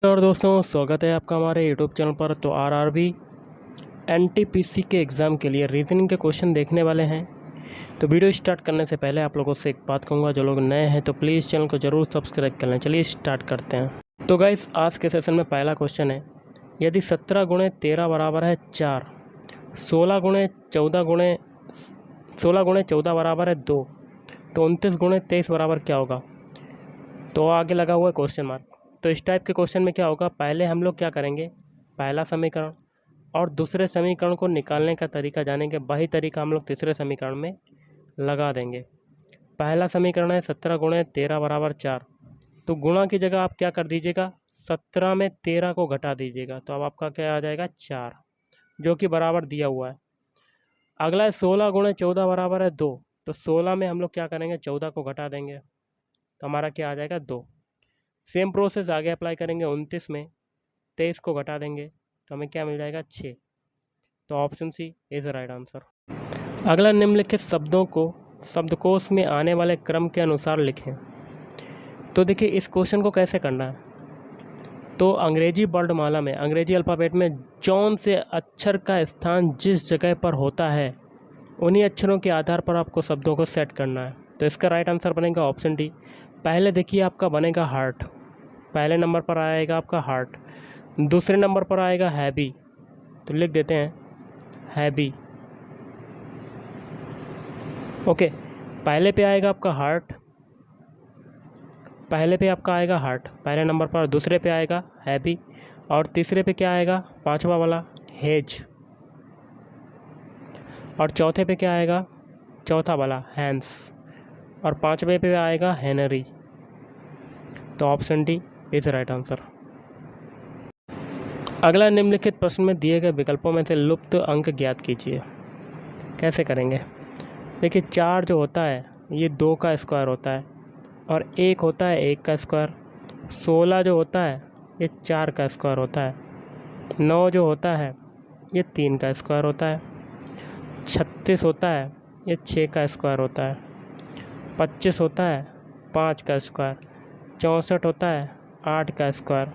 और दोस्तों स्वागत है आपका हमारे यूट्यूब चैनल पर। तो आरआरबी एनटीपीसी के एग्ज़ाम के लिए रीजनिंग के क्वेश्चन देखने वाले हैं। तो वीडियो स्टार्ट करने से पहले आप लोगों से एक बात कहूँगा, जो लोग नए हैं तो प्लीज़ चैनल को ज़रूर सब्सक्राइब कर लें। चलिए स्टार्ट करते हैं। तो गाइस, आज के सेशन में पहला क्वेश्चन है, यदि 17 गुणे 13 बराबर है 4, 16 गुणे 14 बराबर है 2, तो 29 गुणे 23 बराबर क्या होगा। तो आगे लगा हुआ है क्वेश्चन मार्क। तो इस टाइप के क्वेश्चन में क्या होगा, पहले हम लोग क्या करेंगे, पहला समीकरण और दूसरे समीकरण को निकालने का तरीका जानेंगे। वही तरीका हम लोग तीसरे समीकरण में लगा देंगे। पहला समीकरण है 17 गुणे 13 बराबर 4। तो गुणा की जगह आप क्या कर दीजिएगा, 17 में 13 को घटा दीजिएगा, तो अब आपका क्या आ जाएगा 4, जो कि बराबर दिया हुआ है। अगला है 16 गुणे 14 बराबर है 2। तो 16 में हम लोग क्या करेंगे, 14 को घटा देंगे, तो हमारा क्या आ जाएगा 2। सेम प्रोसेस आगे अप्लाई करेंगे। 29 में 23 को घटा देंगे, तो हमें क्या मिल जाएगा 6। तो option C is right answer. अगला, निम्नलिखित शब्दों को शब्दकोश में आने वाले क्रम के अनुसार लिखें। तो देखिए, इस क्वेश्चन को कैसे करना है। तो अंग्रेजी वर्णमाला में, अंग्रेजी अल्फ़ाबेट में जौन से अक्षर का स्थान जिस जगह पर होता है, उन्हीं अक्षरों के आधार पर आपको शब्दों को सेट करना है। तो इसका राइट आंसर बनेगा ऑप्शन डी। पहले देखिए आपका बनेगा हार्ट, पहले नंबर पर आएगा आपका हार्ट। दूसरे नंबर पर आएगा हैवी, तो लिख देते हैं हैवी। ओके, पहले पे आएगा आपका हार्ट, पहले पे आपका आएगा हार्ट पहले नंबर पर, दूसरे पे आएगा हैवी, और तीसरे पे क्या आएगा, पांचवा वाला हेज, और चौथे पे क्या आएगा, चौथा वाला हैंस, और पांचवे पे आएगा हेनरी। तो option D is right answer. अगला, निम्नलिखित प्रश्न में दिए गए विकल्पों में से लुप्त अंक ज्ञात कीजिए। कैसे करेंगे, देखिए 4 जो होता है ये 2 का स्क्वायर होता है, और 1 होता है 1 का स्क्वायर। 16 जो होता है ये 4 का स्क्वायर होता है। 9 जो होता है ये 3 का स्क्वायर होता है। 36 होता है ये 6 का स्क्वायर होता है। 25 होता है 5 का स्क्वायर। 64 होता है 8 का स्क्वायर,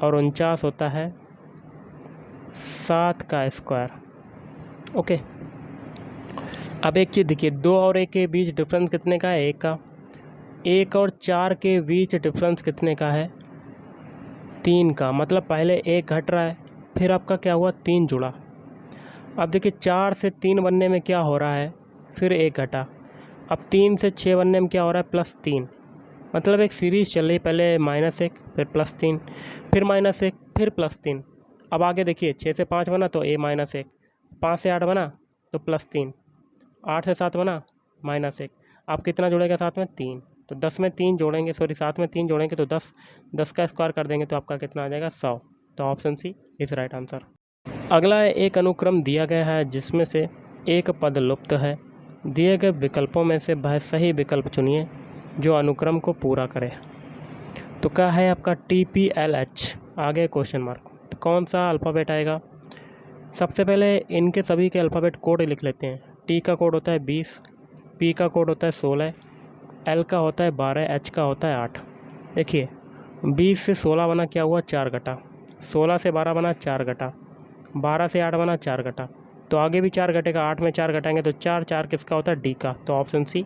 और 49 होता है 7 का स्क्वायर। ओके, अब एक चीज़ देखिए, 2 और 1 के बीच डिफरेंस कितने का है, 1 का। 1 और 4 के बीच डिफरेंस कितने का है, 3 का। मतलब पहले 1 घट रहा है, फिर आपका क्या हुआ 3 जुड़ा। अब देखिए 4 से 3 बनने में क्या हो रहा है, फिर 1 घटा। अब 3 से 6 बनने में क्या हो रहा है, +3। मतलब एक सीरीज़ चल रही, पहले -1 फिर +3 फिर -1 फिर +3। अब आगे देखिए 6 से 5 बना तो -1, 5 से 8 बना तो +3, 8 से 7 बना -1। आप कितना जोड़ेगा साथ में 3, तो 10 में 3 जोड़ेंगे, सॉरी 7 में 3 जोड़ेंगे तो 10 का स्क्वायर कर देंगे, तो आपका कितना आ जाएगा 100। तो option C is right answer. अगला है, एक अनुक्रम दिया गया है जिसमें से एक पद लुप्त है। दिए गए विकल्पों में से वह सही विकल्प चुनिए जो अनुक्रम को पूरा करे। तो क्या है आपका TPLH, आगे क्वेश्चन मार्क। तो कौन सा अल्फ़ाबेट आएगा, सबसे पहले इनके सभी के अल्फ़ाबेट कोड लिख लेते हैं। T का कोड होता है 20, P का कोड होता है 16, L का होता है 12, H का होता है 8। देखिए 20 से 16 बना, क्या हुआ 4 घटा। 16 से 12 बना 4 घटा। 12 से 8 बना 4 घटा। तो आगे भी 4 घटेगा, 8 में 4 घटाएंगे तो 4 किसका होता है, D का। तो ऑप्शन सी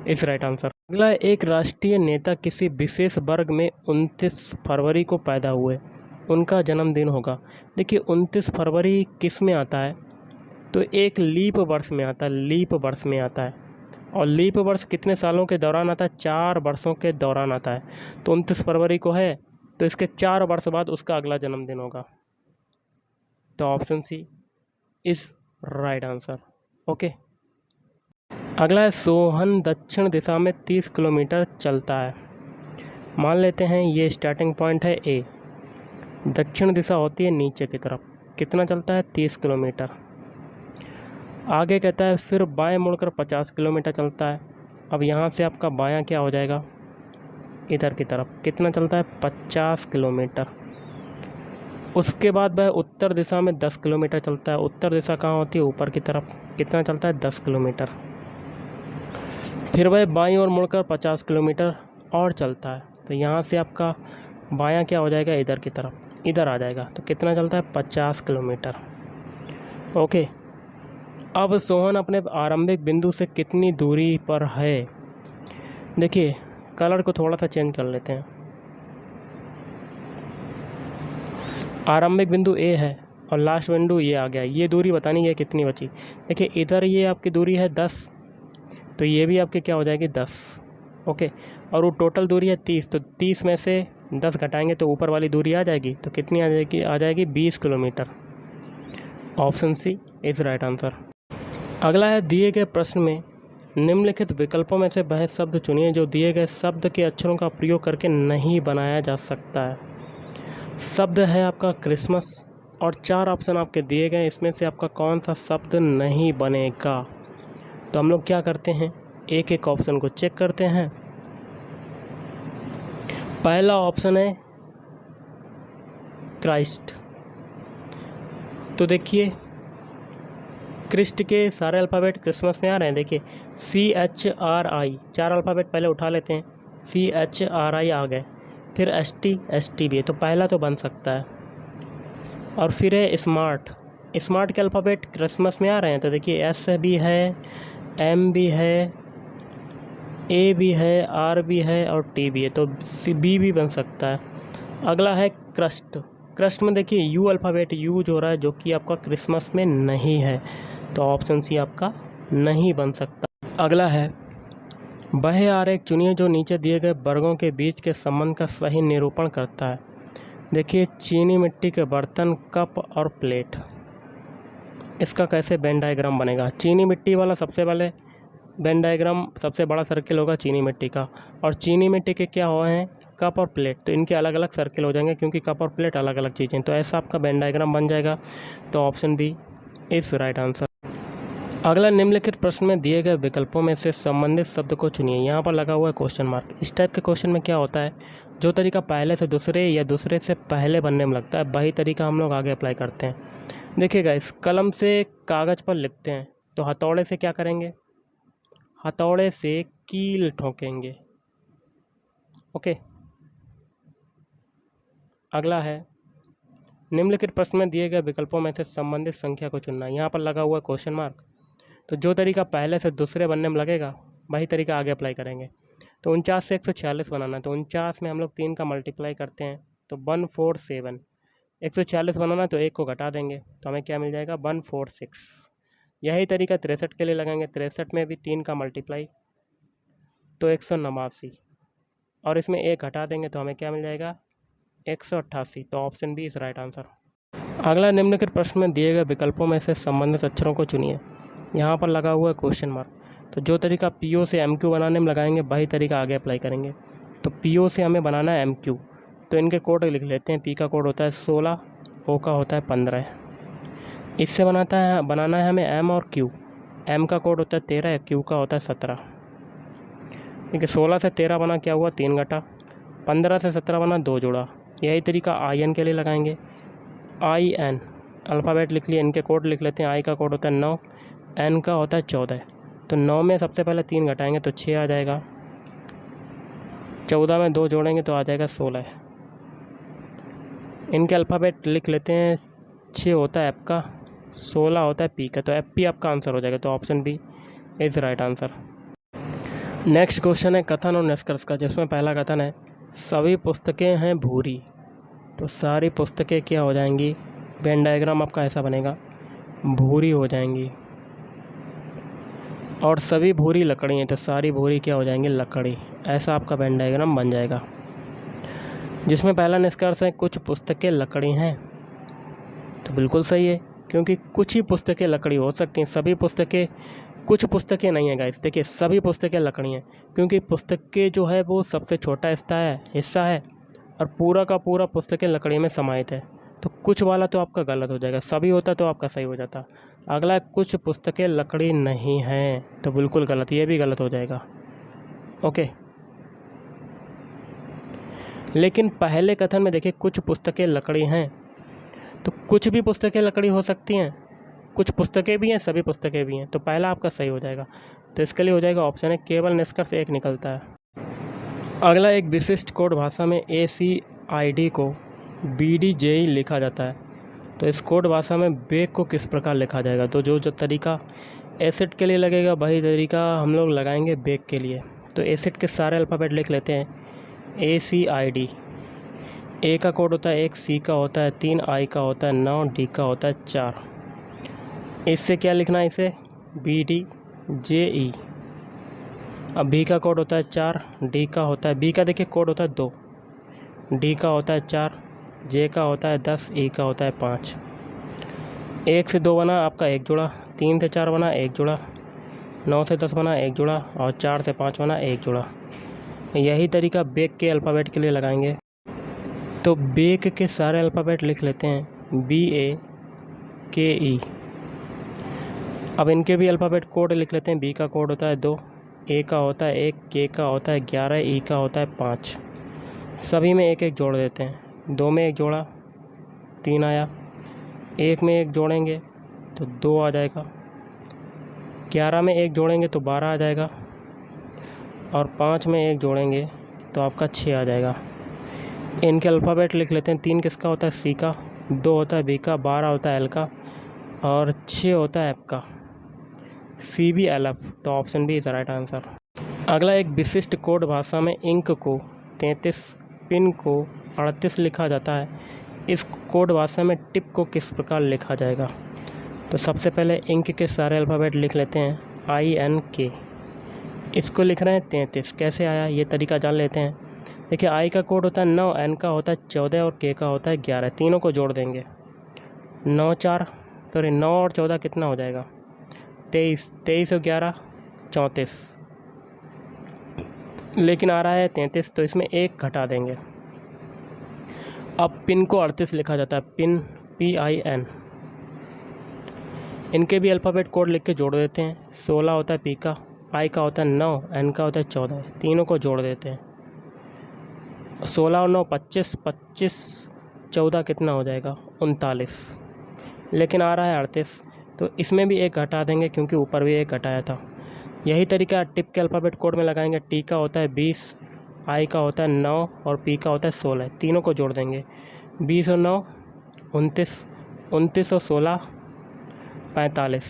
इस राइट आंसर। अगला, एक राष्ट्रीय नेता किसी विशेष वर्ग में 29 फरवरी को पैदा हुए, उनका जन्मदिन होगा। देखिए 29 फरवरी किस में आता है, तो एक लीप वर्ष में आता है, लीप वर्ष में आता है। और लीप वर्ष कितने सालों के दौरान आता है, 4 वर्षों के दौरान आता है। तो 29 फरवरी को है तो इसके 4 वर्ष बाद उसका अगला जन्मदिन होगा। तो option C is right answer. Okay, अगला है, सोहन दक्षिण दिशा में 30 किलोमीटर चलता है। मान लेते हैं ये स्टार्टिंग पॉइंट है A, दक्षिण दिशा होती है नीचे की तरफ। कितना चलता है, 30 किलोमीटर। आगे कहता है फिर बाएं मुड़कर 50 किलोमीटर चलता है। अब यहाँ से आपका बायां क्या हो जाएगा, इधर की तरफ। कितना चलता है, 50 किलोमीटर। उसके बाद वह उत्तर दिशा में 10 किलोमीटर चलता है। उत्तर दिशा कहाँ होती है, ऊपर की तरफ। कितना चलता है, 10 किलोमीटर। फिर वह बाईं ओर मुड़कर 50 किलोमीटर और चलता है। तो यहाँ से आपका बायां क्या हो जाएगा, इधर की तरफ, इधर आ जाएगा। तो कितना चलता है, 50 किलोमीटर। ओके, अब सोहन अपने आरंभिक बिंदु से कितनी दूरी पर है। देखिए कलर को थोड़ा सा चेंज कर लेते हैं। आरंभिक बिंदु ए है और लास्ट बिंदु ये आ गया, ये दूरी बतानी है कितनी बची। देखिए इधर ये आपकी दूरी है 10, तो ये भी आपकी क्या हो जाएगी 10। ओके, और वो टोटल दूरी है 30, तो 30 में से 10 घटाएंगे तो ऊपर वाली दूरी आ जाएगी। तो कितनी आ जाएगी 20 kilometre. Option C is right answer. अगला है, दिए गए प्रश्न में निम्नलिखित विकल्पों में से वह शब्द चुनिए जो दिए गए शब्द के अक्षरों का प्रयोग करके नहीं बनाया जा सकता है। शब्द है आपका क्रिसमस और 4 ऑप्शन आपके दिए गए, इसमें से आपका कौन सा शब्द नहीं बनेगा। तो हम लोग क्या करते हैं, एक एक ऑप्शन को चेक करते हैं। पहला ऑप्शन है क्राइस्ट। तो देखिए क्रिस्ट के सारे अल्फ़ाबेट क्रिसमस में आ रहे हैं। देखिए CHRI, 4 अल्फ़ाबेट पहले उठा लेते हैं, CHRI आ गए, फिर ST भी है, तो पहला तो बन सकता है। और फिर है स्मार्ट, स्मार्ट के अल्फ़ाबेट क्रिसमस में आ रहे हैं, तो देखिए S भी है, M भी है, A भी है, R भी है और T भी है, तो B भी बन सकता है। अगला है क्रस्ट। क्रस्ट में देखिए U अल्फ़ाबेट यूज हो रहा है, जो कि आपका क्रिसमस में नहीं है, तो ऑप्शन सी आपका नहीं बन सकता। अगला है, वह आरेख चुनिए जो नीचे दिए गए वर्गों के बीच के संबंध का सही निरूपण करता है। देखिए चीनी मिट्टी के बर्तन, कप और प्लेट, इसका कैसे वेन डायग्राम बनेगा। चीनी मिट्टी वाला सबसे पहले वेन डायग्राम, सबसे बड़ा सर्किल होगा चीनी मिट्टी का, और चीनी मिट्टी के क्या हुए हैं, कप और प्लेट, तो इनके अलग अलग सर्किल हो जाएंगे क्योंकि कप और प्लेट अलग अलग चीज़ें, तो ऐसा आपका वेन डायग्राम बन जाएगा। तो option B is right answer. अगला, निम्नलिखित प्रश्न में दिए गए विकल्पों में से संबंधित शब्द को चुनिए। यहाँ पर लगा हुआ है क्वेश्चन मार्क। इस टाइप के क्वेश्चन में क्या होता है, जो तरीका पहले से दूसरे या दूसरे से पहले बनने में लगता है, वही तरीका हम लोग आगे अप्लाई करते हैं। देखिएगा, इस कलम से कागज़ पर लिखते हैं, तो हथौड़े से क्या करेंगे, हथौड़े से कील ठोकेंगे। ओके, अगला है, निम्नलिखित प्रश्न में दिए गए विकल्पों में से संबंधित संख्या को चुनना। यहाँ पर लगा हुआ है क्वेश्चन मार्क, तो जो तरीका पहले से दूसरे बनने में लगेगा वही तरीका आगे अप्लाई करेंगे। तो 49 से 146 बनाना है, तो 49 में हम लोग 3 का मल्टीप्लाई करते हैं, तो 147। 146 बनाना है तो 1 को घटा देंगे, तो हमें क्या मिल जाएगा, 146। यही तरीका 63 के लिए लगाएंगे, 63 में भी 3 का मल्टीप्लाई, तो 189, और इसमें 1 घटा देंगे तो हमें क्या मिल जाएगा, 188। तो option B is right answer. अगला, निम्नलिखित प्रश्न में दिए गए विकल्पों में से संबंधित अक्षरों को चुनिए। यहाँ पर लगा हुआ है क्वेश्चन मार्क, तो जो तरीका PO से MQ बनाने में लगाएंगे वही तरीका आगे अप्लाई करेंगे। तो PO से हमें बनाना है MQ, तो इनके कोड लिख लेते हैं। P का कोड होता है 16, O का होता है 15। इससे बनाना है हमें M और Q। M का कोड होता है 13, Q का होता है 17। देखिए 16 से 13 बना, क्या हुआ, 3 घटा। 15 से 17 बना, 2 जोड़ा। यही तरीका IN के लिए लगाएंगे। IN अल्फ़ाबेट लिख लिए, इनके कोड लिख लेते हैं। I का कोड होता है 9, N का होता है 14। तो 9 में सबसे पहले 3 घटाएंगे तो 6 आ जाएगा। 14 में 2 जोड़ेंगे तो आ जाएगा 16। इनके अल्फ़ाबेट लिख लेते हैं। 6 होता है F का, 16 होता है P का, तो FP आपका आंसर हो जाएगा। तो option B is right answer. Next question है कथन और निष्कर्ष का, जिसमें पहला कथन है, सभी पुस्तकें हैं भूरी। तो सारी पुस्तकें क्या हो जाएंगी, वेन डायग्राम आपका ऐसा बनेगा, भूरी हो जाएंगी। और सभी भूरी लकड़ी हैं, तो सारी भूरी क्या हो जाएंगी, लकड़ी। ऐसा आपका वेन डायग्राम बन जाएगा। जिसमें पहला निष्कर्ष है, कुछ पुस्तकें लकड़ी हैं। तो बिल्कुल सही है, क्योंकि कुछ ही पुस्तकें लकड़ी हो सकती हैं, सभी पुस्तकें, कुछ पुस्तकें नहीं है गाइस। देखिए सभी पुस्तकें लकड़ी हैं, क्योंकि पुस्तकें जो है वो सबसे छोटा हिस्सा है और पूरा का पूरा पुस्तकें लकड़ी में समाहित है। तो कुछ वाला तो आपका गलत हो जाएगा, सभी होता तो आपका सही हो जाता। अगला, कुछ पुस्तकें लकड़ी नहीं हैं, तो बिल्कुल गलत, ये भी गलत हो जाएगा। ओके, लेकिन पहले कथन में देखिए कुछ पुस्तकें लकड़ी हैं, तो कुछ भी पुस्तकें लकड़ी हो सकती हैं, कुछ पुस्तकें भी हैं, सभी पुस्तकें भी हैं, तो पहला आपका सही हो जाएगा। तो इसके लिए हो जाएगा ऑप्शन है, केवल निष्कर्ष एक निकलता है। अगला, एक विशिष्ट कोड भाषा में AC आईडी को BDJE लिखा जाता है, तो इस कोड भाषा में बेक को किस प्रकार लिखा जाएगा? तो जो तरीका एसिड के लिए लगेगा वही तरीका हम लोग लगाएंगे बेक के लिए। तो एसिड के सारे अल्फ़ाबेट लिख लेते हैं। ACID, ए का कोड होता है 1, C का होता है 3, I का होता है 9, D का होता है 4। इससे क्या लिखना है? इसे BDJE। अब B का कोड होता है 4, D का होता है, B का देखिए कोड होता है 2, D का होता है 4, J का होता है 10, E का होता है 5। 1 से 2 बना आपका 1 जुड़ा, 3 से 4 बना 1 जुड़ा, 9 से 10 बना 1 जुड़ा और 4 से 5 बना 1 जुड़ा। यही तरीका बेक के अल्फ़ाबेट के लिए लगाएंगे। तो बेक के सारे अल्फ़ाबेट लिख लेते हैं BAKE। अब इनके भी अल्फ़ाबेट कोड लिख लेते हैं। B का कोड होता है 2, A का होता है 1, K का होता है 11, E का होता है 5। सभी में 1 1 जोड़ देते हैं। 2 में 1 जोड़ा 3 आया, 1 में 1 जोड़ेंगे तो 2 आ जाएगा, 11 में 1 जोड़ेंगे तो 12 आ जाएगा और 5 में 1 जोड़ेंगे तो आपका 6 आ जाएगा। इनके अल्फ़ाबेट लिख लेते हैं। 3 किसका होता है? C का, 2 होता है B का, 12 होता है L का और 6 होता है F का। CBLF, तो option B is right answer. अगला एक विशिष्ट कोड भाषा में इंक को 33, पिन को 38 लिखा जाता है। इस कोड भाषा में टिप को किस प्रकार लिखा जाएगा? तो सबसे पहले इंक के सारे अल्फ़ाबेट लिख लेते हैं। INK, इसको लिख रहे हैं 33। कैसे आया ये तरीका जान लेते हैं। देखिए I का कोड होता है 9, N का होता है 14 और K का होता है 11। तीनों को जोड़ देंगे। 9 और 14 कितना हो जाएगा? 23, 23 और 11 34, लेकिन आ रहा है 33, तो इसमें 1 घटा देंगे। अब पिन को 38 लिखा जाता है। Pin PIN। इनके भी अल्फ़ाबेट कोड लिख के जोड़ देते हैं। 16 होता है P का, I का होता है 9, N का होता है 14। तीनों को जोड़ देते हैं। 16 और 9 25, 25 14 कितना हो जाएगा? 39, लेकिन आ रहा है 38, तो इसमें भी 1 घटा देंगे क्योंकि ऊपर भी 1 घटाया था। यही तरीका टिप के अल्फ़ाबेट कोड में लगाएंगे। T का होता है 20, I का होता है 9 और P का होता है 16। तीनों को जोड़ देंगे। 20 और 9 29, 29 और 16 45,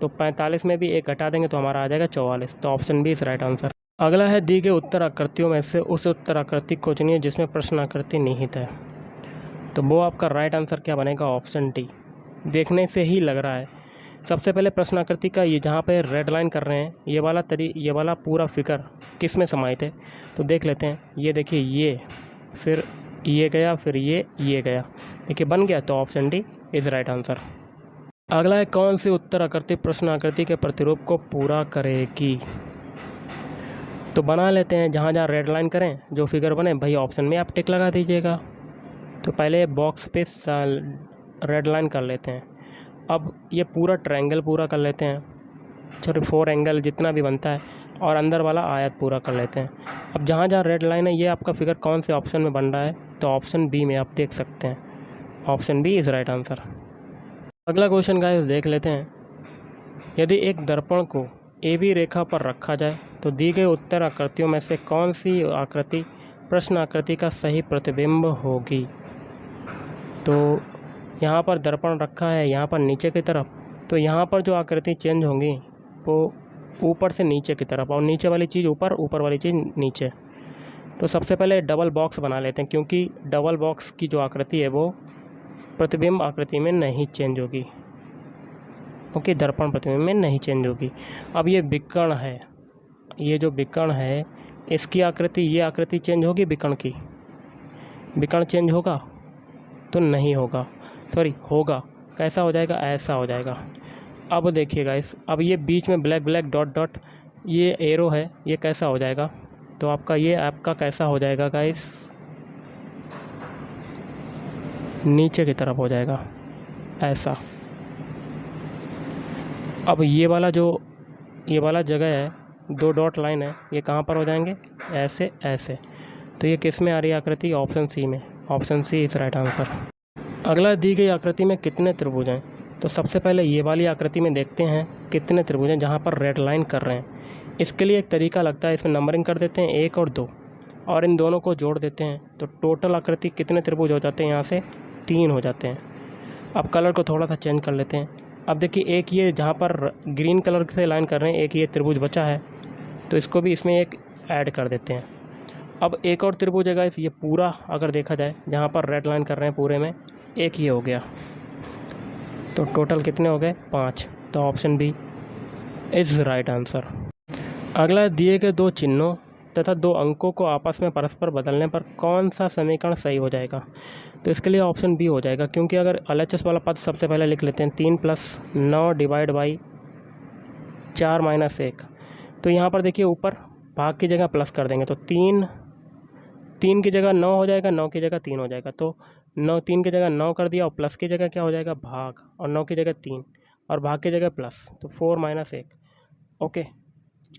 तो 45 में भी 1 घटा देंगे तो हमारा आ जाएगा 44। तो option B is right answer. अगला है दी गए उत्तर आकृतियों में से उस उत्तर आकृति को चुनिए जिसमें प्रश्न आकृति निहित है। तो वो आपका राइट आंसर क्या बनेगा? Option D. देखने से ही लग रहा है। सबसे पहले प्रश्न आकृति का ये जहाँ पे रेड लाइन कर रहे हैं, ये वाला पूरा फिगर किस में समाहित है? तो देख लेते हैं। ये देखिए, ये फिर ये गया, फिर ये गया, देखिए बन गया। तो option D is right answer. अगला है कौन सी उत्तर आकृति प्रश्न आकृति के प्रतिरूप को पूरा करेगी? तो बना लेते हैं। जहाँ जहाँ रेड लाइन करें, जो फिगर बने भाई ऑप्शन में आप टिक लगा दीजिएगा। तो पहले बॉक्स पे रेड लाइन कर लेते हैं। अब ये पूरा ट्रायंगल पूरा कर लेते हैं, सॉरी 4 एंगल जितना भी बनता है, और अंदर वाला आयत पूरा कर लेते हैं। अब जहाँ जहाँ रेड लाइन है, ये आपका फिगर कौन से ऑप्शन में बन रहा है? तो ऑप्शन बी में आप देख सकते हैं। Option B is right answer. अगला क्वेश्चन गाइस देख लेते हैं। यदि एक दर्पण को AB रेखा पर रखा जाए तो दी गई उत्तर आकृतियों में से कौन सी आकृति प्रश्न आकृति का सही प्रतिबिंब होगी? तो यहाँ पर दर्पण रखा है, यहाँ पर नीचे की तरफ, तो यहाँ पर जो आकृति चेंज होंगी वो ऊपर से नीचे की तरफ, और नीचे वाली चीज़ ऊपर, ऊपर वाली चीज़ नीचे। तो सबसे पहले डबल बॉक्स बना लेते हैं, क्योंकि डबल बॉक्स की जो आकृति है वो प्रतिबिंब आकृति में नहीं चेंज होगी। ओके, दर्पण प्रतिबिंब में नहीं चेंज होगी। अब ये विकर्ण है, ये जो विकर्ण है इसकी आकृति, ये आकृति चेंज होगी विकर्ण की? विकर्ण चेंज होगा? तो नहीं होगा, सॉरी होगा। कैसा हो जाएगा? ऐसा हो जाएगा। अब देखिएगा अब ये बीच में ब्लैक ब्लैक डॉट डॉट ये एरो है, ये कैसा हो जाएगा? तो आपका कैसा हो जाएगा गाइस? नीचे की तरफ हो जाएगा ऐसा। अब ये वाला जगह है, 2 डॉट लाइन है, ये कहाँ पर हो जाएंगे? ऐसे ऐसे। तो ये किस में आ रही है आकृति? ऑप्शन सी में। Option C is right answer. अगला दी गई आकृति में कितने त्रिभुज हैं? तो सबसे पहले ये वाली आकृति में देखते हैं कितने त्रिभुज हैं जहाँ पर रेड लाइन कर रहे हैं। इसके लिए एक तरीका लगता है, इसमें नंबरिंग कर देते हैं 1 और 2। और इन दोनों को जोड़ देते हैं तो टोटल आकृति कितने त्रिभुज हो जाते हैं, यहाँ से 3 हो जाते हैं। अब कलर को थोड़ा सा चेंज कर लेते हैं। अब देखिए एक ये जहाँ पर ग्रीन कलर से लाइन कर रहे हैं, एक ये त्रिभुज बचा है, तो इसको भी इसमें एक ऐड कर देते हैं। अब एक और त्रिभुज है गाइस, ये पूरा अगर देखा जाए जहाँ पर रेड लाइन कर रहे हैं पूरे में, एक ये हो गया, तो टोटल कितने हो गए 5। तो option B is right answer. अगला, दिए गए 2 चिन्हों तथा 2 अंकों को आपस में परस्पर बदलने पर कौन सा समीकरण सही हो जाएगा। तो इसके लिए ऑप्शन बी हो जाएगा, क्योंकि अगर LHS वाला पद सबसे पहले लिख लेते हैं 3 + 9 डिवाइड बाई 4 - 1। तो यहाँ पर देखिए ऊपर भाग की जगह प्लस कर देंगे तो 3 की जगह 9 हो जाएगा, 9 की जगह 3 हो जाएगा। तो 3 की जगह 9 कर दिया और प्लस की जगह क्या हो जाएगा भाग, और 9 की जगह 3 और भाग की जगह प्लस, तो 4 - 1। ओके,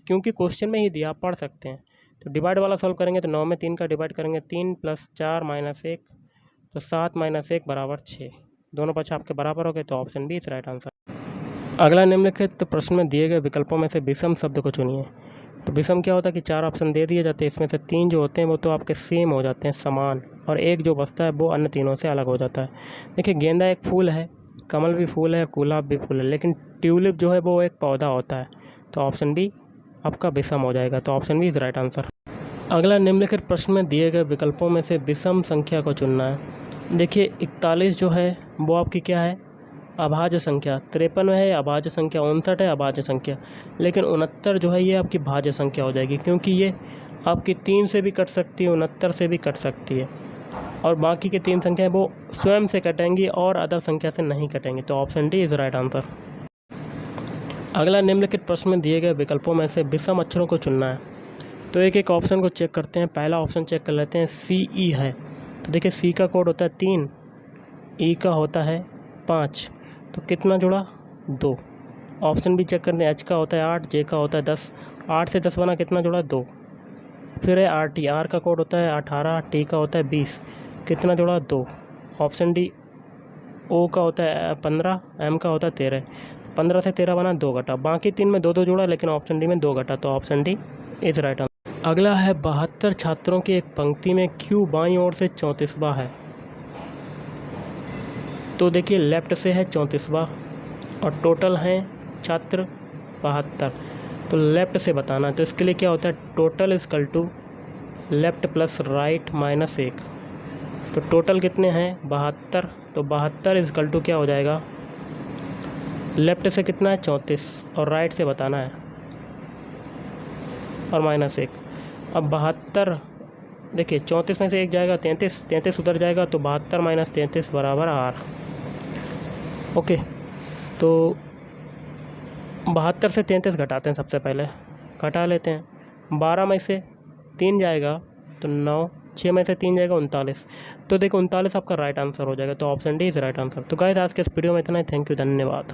क्योंकि क्वेश्चन में ही दिया, आप पढ़ सकते हैं। तो डिवाइड वाला सॉल्व करेंगे तो 9 में 3 का डिवाइड करेंगे, 3 + 4 - 1, तो 7 - 1 बराबर 6। दोनों पक्ष आपके बराबर हो गए, तो ऑप्शन बी इस राइट आंसर। अगला निम्नलिखित प्रश्न में दिए गए विकल्पों में से विषम शब्द को चुनिए। तो विषम क्या होता है कि 4 ऑप्शन दे दिए जाते हैं, इसमें से 3 जो होते हैं वो तो आपके सेम हो जाते हैं, समान, और एक जो बचता है वो अन्य तीनों से अलग हो जाता है। देखिए गेंदा एक फूल है, कमल भी फूल है, गुलाब भी फूल है, लेकिन ट्यूलिप जो है वो एक पौधा होता है। तो ऑप्शन बी आपका विषम हो जाएगा, तो option B is right answer. अगला, निम्नलिखित प्रश्न में दिए गए विकल्पों में से विषम संख्या को चुनना है। देखिए 41 जो है वो आपकी क्या है, अभाज्य संख्या। 53 है अभाज्य संख्या, 59 है अभाज्य संख्या, लेकिन 69 जो है ये आपकी भाज्य संख्या हो जाएगी, क्योंकि ये आपकी 3 से भी कट सकती है, 69 से भी कट सकती है, और बाकी के 3 संख्याएं वो स्वयं से कटेंगी और अदर संख्या से नहीं कटेंगी। तो option D is right answer. अगला, निम्नलिखित प्रश्न में दिए गए विकल्पों में से विषम अक्षरों को चुनना है। तो एक एक ऑप्शन को चेक करते हैं। पहला ऑप्शन चेक कर लेते हैं, CE है। तो देखिए C का कोड होता है 3, E का होता है 5, तो कितना जुड़ा 2। ऑप्शन भी चेक करते हैं, H का होता है 8, J का होता है 10, 8 से 10 बना, कितना जुड़ा 2। फिर है RT, R का कोड होता है 18, T का होता है 20, कितना जुड़ा 2। ऑप्शन डी, O का होता है 15, M का होता है 13, 15 से 13 बना 2 घटा, बाकी 3 में 2 जुड़ा, लेकिन ऑप्शन डी में 2 घटा, तो option D is right answer. अगला है, 72 छात्रों की एक पंक्ति में Q बाईं ओर से 34वां है। तो देखिए लेफ्ट से है 34वां और टोटल हैं छात्र 72, तो लेफ़्ट से बताना है। तो इसके लिए क्या होता है, total equal to left plus right minus 1। तो टोटल कितने हैं 72, तो 72 इक्वल टू क्या हो जाएगा, लेफ़्ट से कितना है 34 और राइट से बताना है और माइनस 1। अब 72 देखिए 34 में से 1 जाएगा 33, 33 उधर जाएगा, तो 72 - 33 बराबर 8। ओके, तो 72 से 33 घटाते हैं, सबसे पहले घटा लेते हैं। 12 में से 3 जाएगा तो 9, 6 में से 3 जाएगा 39, तो देखो 39 आपका राइट आंसर हो जाएगा, तो option D is right answer. तो गाइस आज के इस वीडियो में इतना ही। थैंक यू, धन्यवाद।